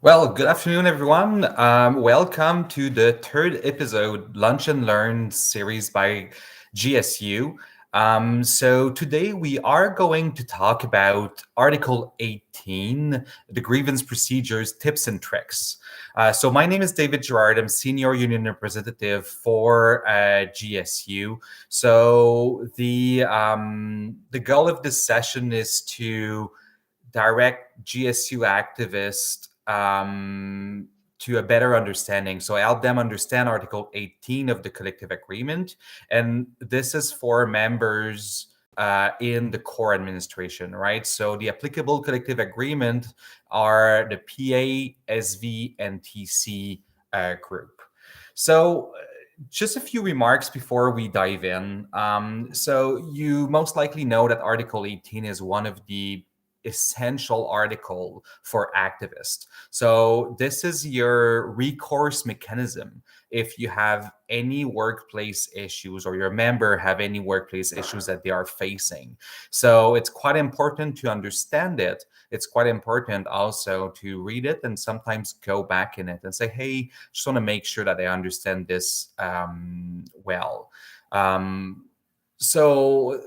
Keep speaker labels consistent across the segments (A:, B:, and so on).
A: Well, good afternoon, everyone. Welcome to the third episode, Lunch and Learn series by GSU. So today we are going to talk about Article 18, the grievance procedures, tips and tricks. So my name is David Girard. I'm Senior Union Representative for GSU. So the goal of this session is to direct GSU activists to a better understanding. So I help them understand Article 18 of the collective agreement. And this is for members in the core administration, right? So the applicable collective agreement are the PA, SV, and TC group. So just a few remarks before we dive in. So you most likely know that Article 18 is one of the essential article for activists. So this is your recourse mechanism if you have any workplace issues or your member have any workplace issues that they are facing. So it's quite important to understand it. It's quite important also to read it and sometimes go back in it and say, hey, just want to make sure that I understand this well. So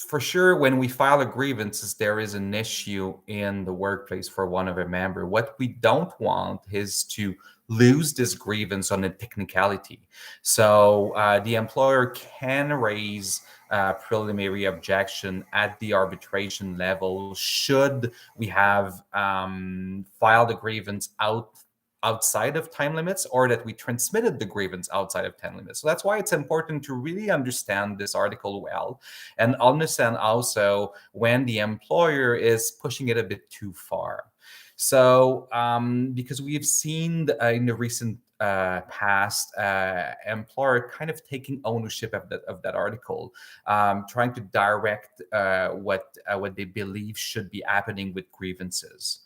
A: for sure, when we file a grievances, there is an issue in the workplace for one of a member. What we don't want is to lose this grievance on a technicality. So the employer can raise preliminary objection at the arbitration level should we have filed a grievance outside of time limits or that we transmitted the grievance outside of time limits. So that's why it's important to really understand this article well and understand also when the employer is pushing it a bit too far. So because we've seen in the recent past employer kind of taking ownership of that article, trying to direct what they believe should be happening with grievances.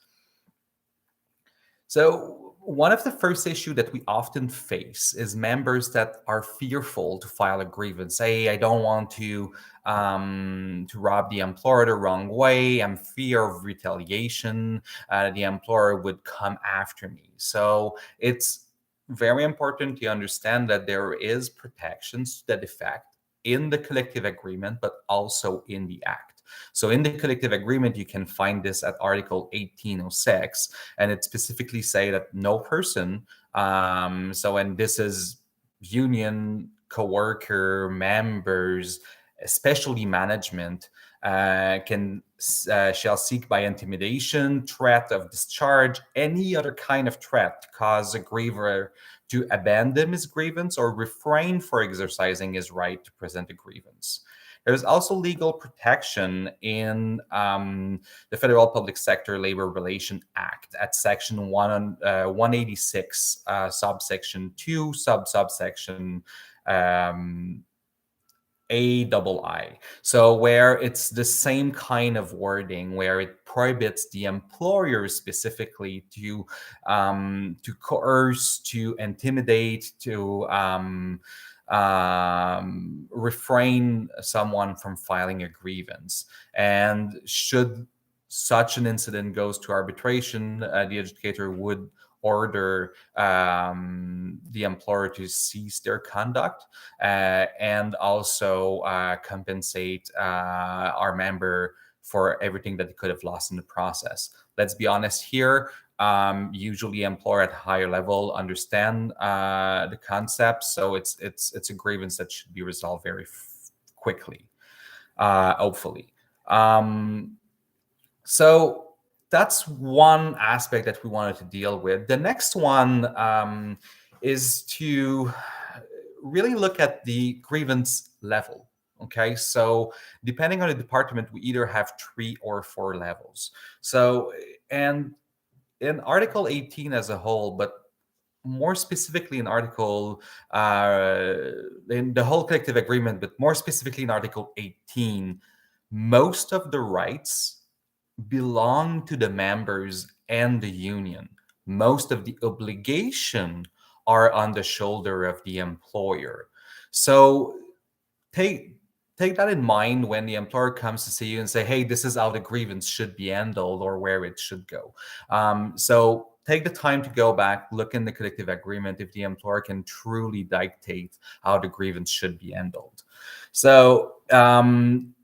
A: So one of the first issue that we often face is members that are fearful to file a grievance. Hey, I don't want to rub the employer the wrong way. I'm fear of retaliation. The employer would come after me. So it's very important to understand that there is protections to that effect in the collective agreement, but also in the act. So in the collective agreement, you can find this at Article 1806, and it specifically say that no person, and this is union, coworker, members, especially management, shall seek by intimidation, threat of discharge, any other kind of threat to cause a griever to abandon his grievance or refrain for exercising his right to present a grievance. There's also legal protection in the Federal Public Sector Labor Relation Act at Section 186, subsection 2, subsection AII. So where it's the same kind of wording where it prohibits the employer specifically to coerce, to intimidate, to refrain someone from filing a grievance. And should such an incident goes to arbitration, the adjudicator would order the employer to cease their conduct and also compensate our member for everything that they could have lost in the process. Let's be honest here. Usually, employer at a higher level understand the concept, so it's a grievance that should be resolved very quickly, hopefully. So that's one aspect that we wanted to deal with. The next one is to really look at the grievance level. Okay, so depending on the department, we either have 3 or 4 levels. So, and in Article 18 as a whole, but more specifically in in the whole collective agreement, but more specifically in Article 18, most of the rights belong to the members and the union. Most of the obligation are on the shoulder of the employer. So take that in mind when the employer comes to see you and say, hey, this is how the grievance should be handled or where it should go. So take the time to go back, look in the collective agreement if the employer can truly dictate how the grievance should be handled. So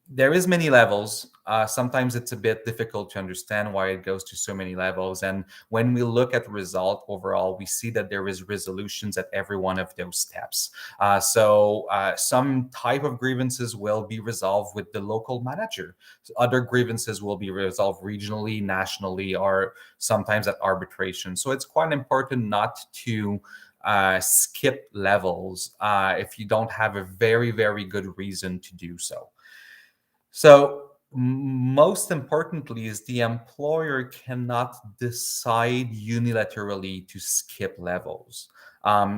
A: there is many levels. Sometimes it's a bit difficult to understand why it goes to so many levels. And when we look at the result overall, we see that there is resolutions at every one of those steps. Some type of grievances will be resolved with the local manager. Other grievances will be resolved regionally, nationally, or sometimes at arbitration. So it's quite important not to skip levels if you don't have a very, very good reason to do so. So, most importantly, is the employer cannot decide unilaterally to skip levels.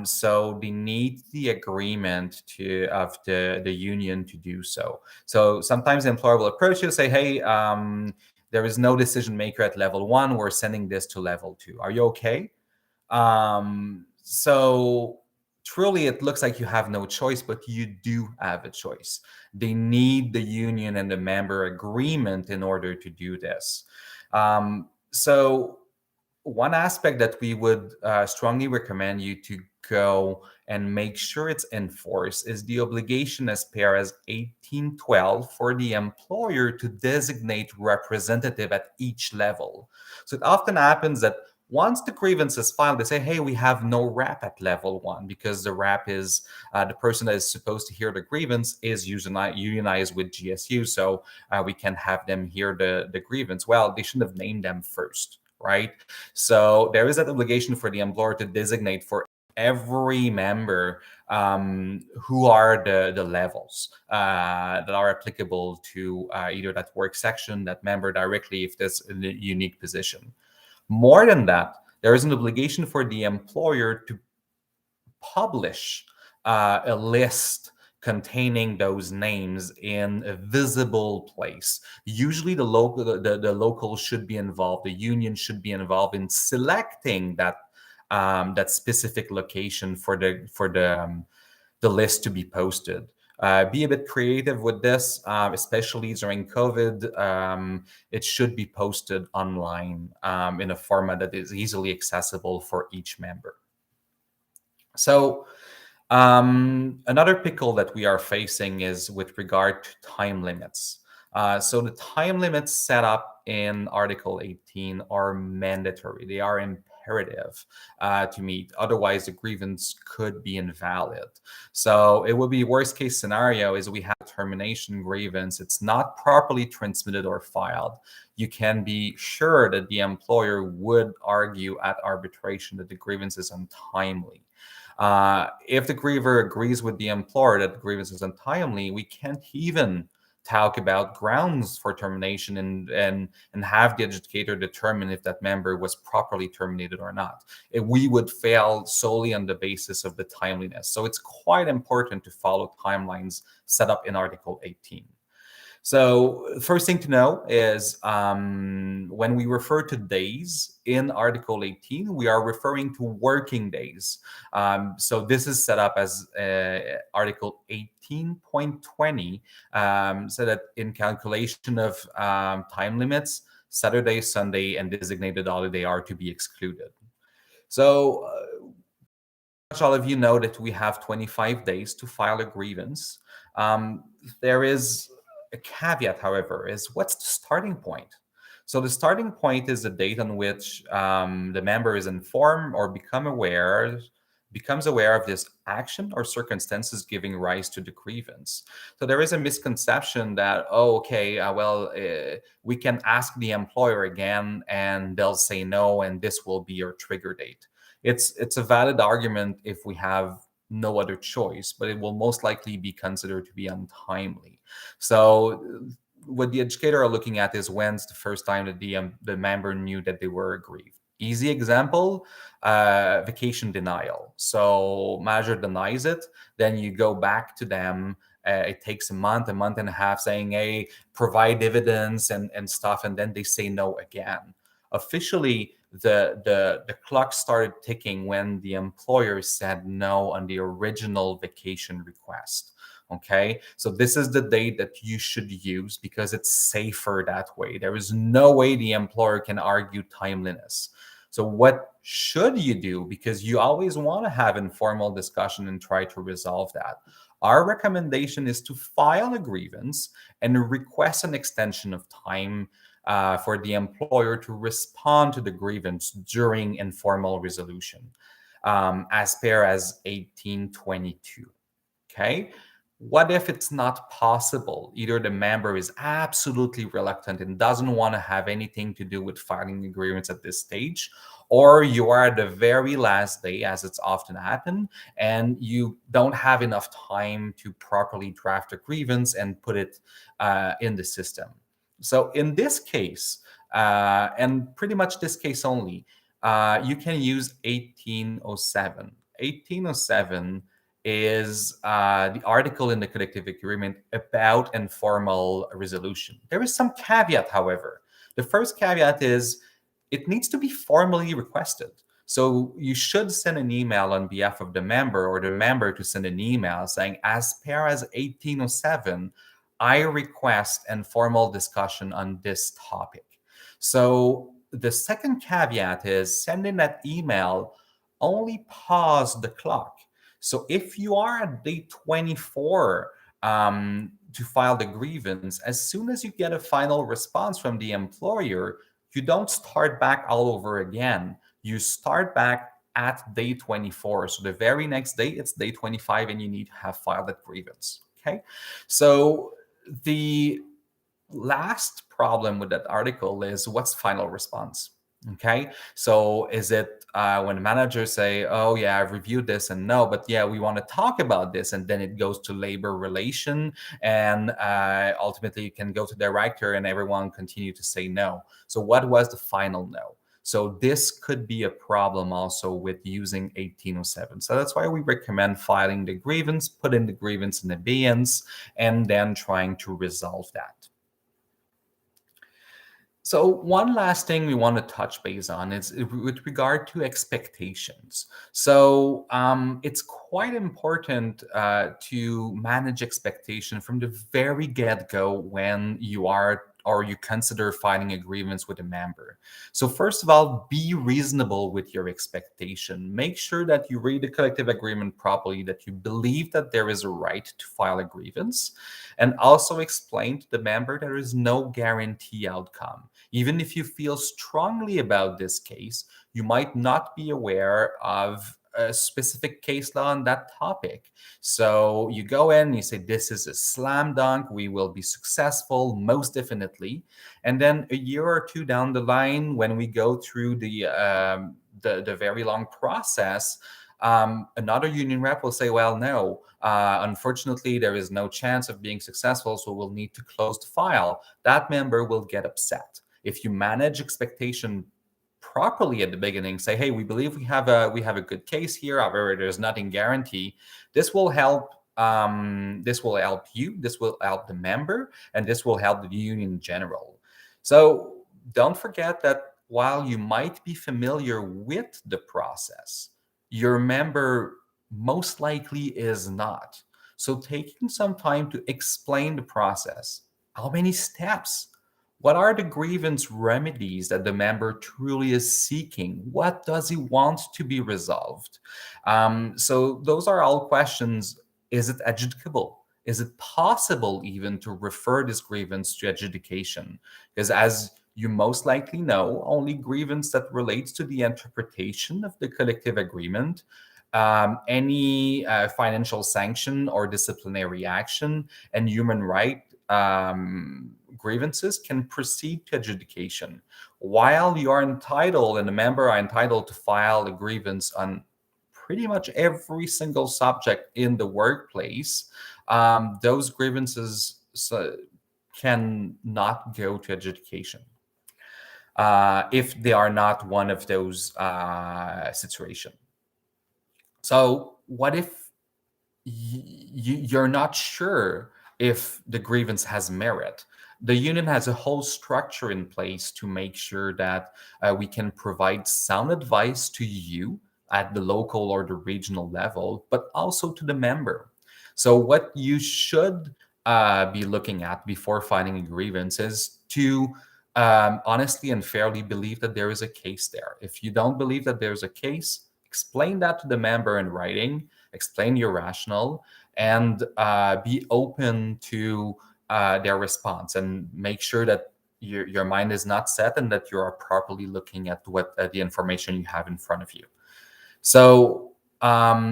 A: So they need the agreement of the union to do so. So sometimes the employer will approach you and say, "Hey, there is no decision maker at level 1. We're sending this to level 2. Are you okay?" So truly, it looks like you have no choice, but you do have a choice. They need the union and the member agreement in order to do this. So one aspect that we would strongly recommend you to go and make sure it's enforced is the obligation as per as 1812 for the employer to designate representative at each level. So it often happens that once the grievance is filed, they say, "Hey, we have no rep at level 1 because the rep is the person that is supposed to hear the grievance is unionized with GSU, so we can have them hear the grievance." Well, they shouldn't have named them first, right? So there is that obligation for the employer to designate for every member who are the levels that are applicable to either that work section, that member directly, if there's a unique position. More than that, there is an obligation for the employer to publish a list containing those names in a visible place. Usually the local should be involved, the union should be involved in selecting that specific location for the list to be posted. Be a bit creative with this, especially during COVID. It should be posted online in a format that is easily accessible for each member. So another pickle that we are facing is with regard to time limits. So the time limits set up in Article 18 are mandatory. They are imperative to meet. Otherwise, the grievance could be invalid. So it would be worst case scenario is we have a termination grievance. It's not properly transmitted or filed. You can be sure that the employer would argue at arbitration that the grievance is untimely. If the griever agrees with the employer that the grievance is untimely, we can't even talk about grounds for termination and have the adjudicator determine if that member was properly terminated or not. We would fail solely on the basis of the timeliness. So it's quite important to follow timelines set up in Article 18. So first thing to know is when we refer to days in Article 18, we are referring to working days. So this is set up as Article 18.20, so that in calculation of time limits, Saturday, Sunday, and designated holiday are to be excluded. So all of you know that we have 25 days to file a grievance. There is a caveat, however, is what's the starting point? So the starting point is the date on which the member is informed or becomes aware of this action or circumstances giving rise to the grievance. So there is a misconception that, we can ask the employer again and they'll say no, and this will be your trigger date. It's a valid argument if we have no other choice, but it will most likely be considered to be untimely. So what the educator are looking at is when's the first time that the member knew that they were aggrieved. Easy example, vacation denial. So manager denies it, then you go back to them. It takes a month and a half saying, hey, provide evidence and stuff, and then they say no again. Officially, the clock started ticking when the employer said no on the original vacation request. Okay, so this is the date that you should use because it's safer that way. There is no way the employer can argue timeliness. So what should you do? Because you always want to have informal discussion and try to resolve that. Our recommendation is to file a grievance and request an extension of time for the employer to respond to the grievance during informal resolution, as per as 1822. Okay. What if it's not possible? Either the member is absolutely reluctant and doesn't want to have anything to do with filing agreements at this stage, or you are at the very last day, as it's often happened, and you don't have enough time to properly draft a grievance and put it in the system. So in this case, and pretty much this case only, you can use 1807. 1807 is the article in the collective agreement about informal resolution. There is some caveat, however. The first caveat is it needs to be formally requested. So you should send an email on behalf of the member, or the member to send an email saying, as per as 1807, I request informal discussion on this topic. So the second caveat is sending that email only pause the clock. So if you are at day 24 to file the grievance, as soon as you get a final response from the employer, you don't start back all over again. You start back at day 24. So the very next day, it's day 25, and you need to have filed that grievance. Okay. So the last problem with that article is, what's final response? Okay, so is it when managers say, oh yeah, I've reviewed this, and no, but yeah, we want to talk about this, and then it goes to labor relation, and ultimately it can go to director, and everyone continue to say no. So what was the final no? So this could be a problem also with using 1807. So that's why we recommend filing the grievance, putting the grievance in abeyance, and then trying to resolve that. So one last thing we want to touch base on is with regard to expectations. So it's quite important to manage expectation from the very get-go when you are or you consider filing agreements with a member. So first of all, be reasonable with your expectation. Make sure that you read the collective agreement properly, that you believe that there is a right to file a grievance, and also explain to the member there is no guarantee outcome. Even if you feel strongly about this case, you might not be aware of a specific case law on that topic. So you go in, you say, this is a slam dunk, we will be successful, most definitely. And then a year or two down the line, when we go through the very long process, another union rep will say, well, no, unfortunately, there is no chance of being successful, so we'll need to close the file. That member will get upset. If you manage expectation properly at the beginning, say, hey, we believe we have a good case here, however, there's nothing guaranteed. This will help. This will help you. This will help the member, and this will help the union in general. So don't forget that while you might be familiar with the process, your member most likely is not. So taking some time to explain the process, how many steps? What are the grievance remedies that the member truly is seeking? What does he want to be resolved? So those are all questions. Is it adjudicable? Is it possible even to refer this grievance to adjudication? Because as you most likely know, only grievance that relates to the interpretation of the collective agreement, any financial sanction or disciplinary action, and human right grievances can proceed to adjudication. While you are entitled, and the member are entitled to file a grievance on pretty much every single subject in the workplace, those grievances can not go to adjudication if they are not one of those situations. So what if you're not sure if the grievance has merit? The union has a whole structure in place to make sure that we can provide sound advice to you at the local or the regional level, but also to the member. So what you should be looking at before filing a grievance is to honestly and fairly believe that there is a case there. If you don't believe that there's a case, explain that to the member in writing, explain your rationale, and be open to their response, and make sure that your mind is not set and that you are properly looking at what the information you have in front of you. So,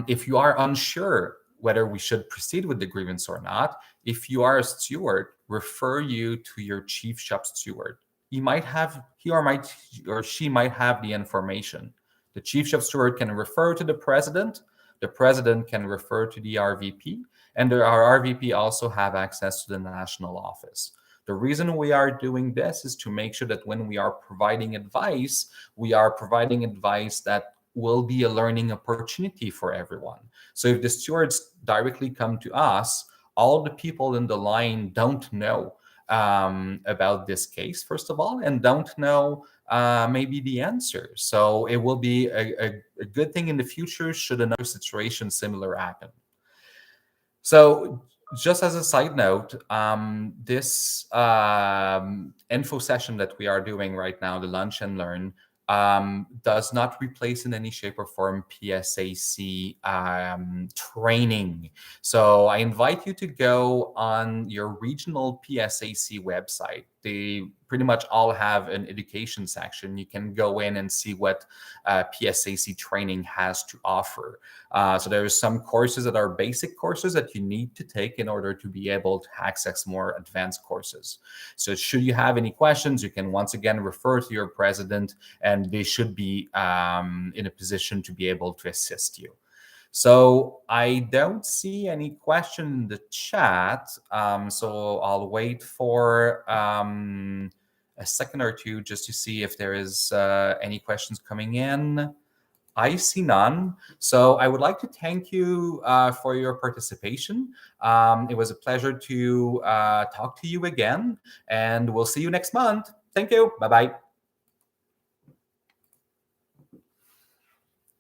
A: if you are unsure whether we should proceed with the grievance or not, if you are a steward, refer you to your chief shop steward. He or she might have the information. The chief shop steward can refer to the president. The president can refer to the RVP, and our RVP also have access to the national office. The reason we are doing this is to make sure that when we are providing advice, we are providing advice that will be a learning opportunity for everyone. So if the stewards directly come to us, all the people in the line don't know about this case, first of all, and don't know maybe the answer. So it will be a good thing in the future should another situation similar happen. So, just as a side note, this info session that we are doing right now, the Lunch and Learn, does not replace in any shape or form PSAC training. So I invite you to go on your regional PSAC website. They pretty much all have an education section. You can go in and see what PSAC training has to offer. So there are some courses that are basic courses that you need to take in order to be able to access more advanced courses. So should you have any questions, you can once again refer to your president, and they should be in a position to be able to assist you. So I don't see any question in the chat. So I'll wait for a second or two just to see if there is any questions coming in. I see none. So I would like to thank you for your participation. It was a pleasure to talk to you again, and we'll see you next month. Thank you. Bye-bye.